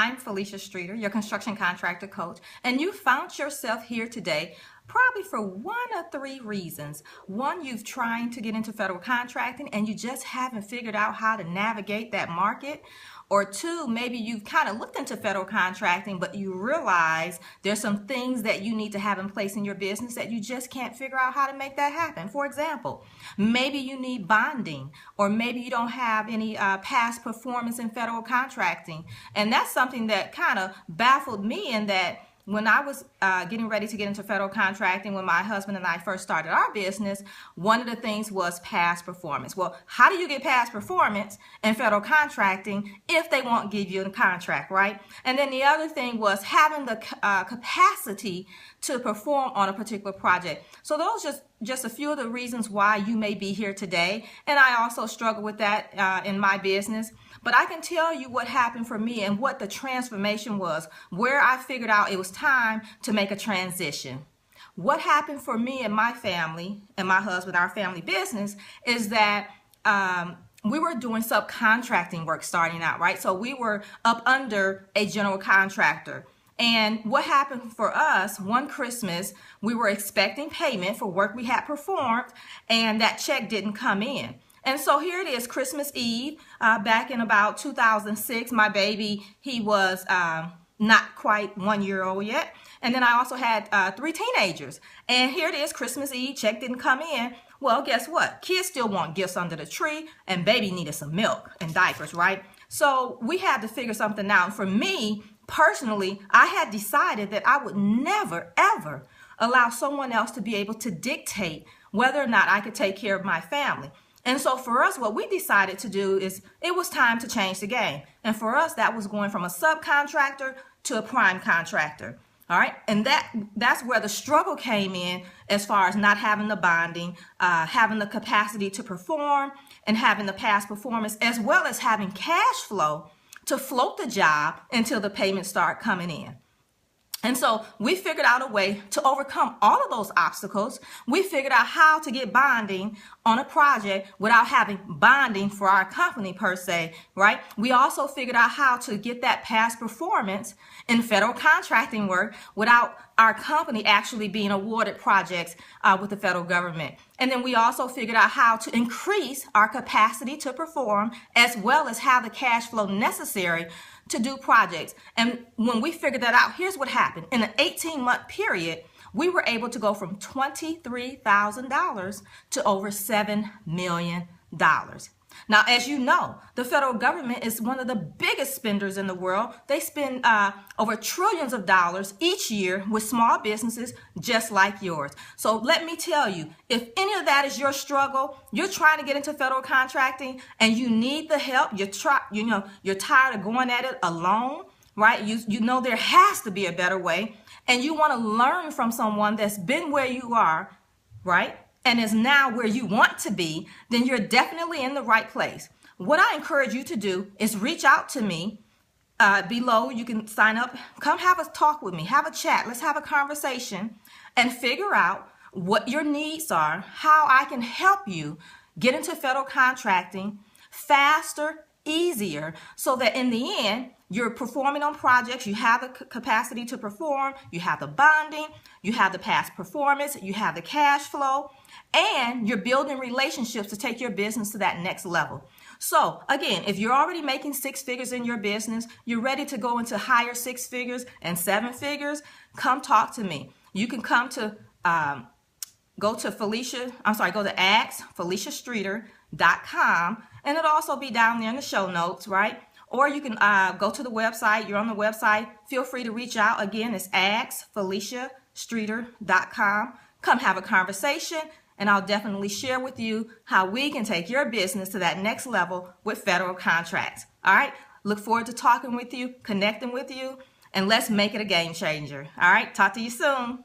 I'm Felicia Streeter, your construction contractor coach, and you found yourself here today probably for one of three reasons. One, you've trying to get into federal contracting and you just haven't figured out how to navigate that market. Or two, maybe you've kind of looked into federal contracting, but you realize there's some things that you need to have in place in your business that you just can't figure out how to make that happen. For example, maybe you need bonding, or maybe you don't have any past performance in federal contracting. And that's something that kind of baffled me, in that when I was getting ready to get into federal contracting, when my husband and I first started our business, one of the things was past performance. Well, how do you get past performance in federal contracting if they won't give you a contract, right? And then the other thing was having the capacity to perform on a particular project. So those just a few of the reasons why you may be here today. And I also struggle with that in my business. But I can tell you what happened for me and what the transformation was, where I figured out it was time to make a transition. What happened for me and my family and my husband, our family business, is that we were doing subcontracting work starting out, right? So we were up under a general contractor. And what happened for us, one Christmas, we were expecting payment for work we had performed, and that check didn't come in. And so here it is, Christmas Eve, back in about 2006. My baby, he was not quite 1 year old yet. And then I also had 3 teenagers. And here it is, Christmas Eve, check didn't come in. Well, guess what? Kids still want gifts under the tree, and baby needed some milk and diapers, right? So we had to figure something out. And for me, personally, I had decided that I would never, ever allow someone else to be able to dictate whether or not I could take care of my family. And so for us, what we decided to do is it was time to change the game. And for us, that was going from a subcontractor to a prime contractor. All right. And that's where the struggle came in, as far as not having the bonding, having the capacity to perform, and having the past performance, as well as having cash flow to float the job until the payments start coming in. And so we figured out a way to overcome all of those obstacles. We figured out how to get bonding on a project without having bonding for our company per se, right? We also figured out how to get that past performance in federal contracting work without our company actually being awarded projects with the federal government. And then we also figured out how to increase our capacity to perform, as well as have the cash flow necessary to do projects. And when we figured that out, here's what happened. In an 18-month period, we were able to go from $23,000 to over $7 million. Now, as you know, the federal government is one of the biggest spenders in the world. They spend over trillions of dollars each year with small businesses just like yours. So let me tell you, if any of that is your struggle, you're trying to get into federal contracting and you need the help, you're tired of going at it alone, right? You know there has to be a better way, and you want to learn from someone that's been where you are, right? And is now where you want to be, then you're definitely in the right place. What I encourage you to do is reach out to me below. You can sign up, come have a talk with me, have a chat. Let's have a conversation and figure out what your needs are, how I can help you get into federal contracting faster, easier, so that in the end, you're performing on projects, you have the capacity to perform, you have the bonding, you have the past performance, you have the cash flow, and you're building relationships to take your business to that next level. So again, if you're already making 6 figures in your business, you're ready to go into higher 6 figures and 7 figures, come talk to me. You can come to, go to askfeliciastreeter.com, and it'll also be down there in the show notes, right? Or you can go to the website. You're on the website. Feel free to reach out. Again, it's askfeliciastreeter.com. Come have a conversation, and I'll definitely share with you how we can take your business to that next level with federal contracts. All right? Look forward to talking with you, connecting with you, and let's make it a game changer. All right? Talk to you soon.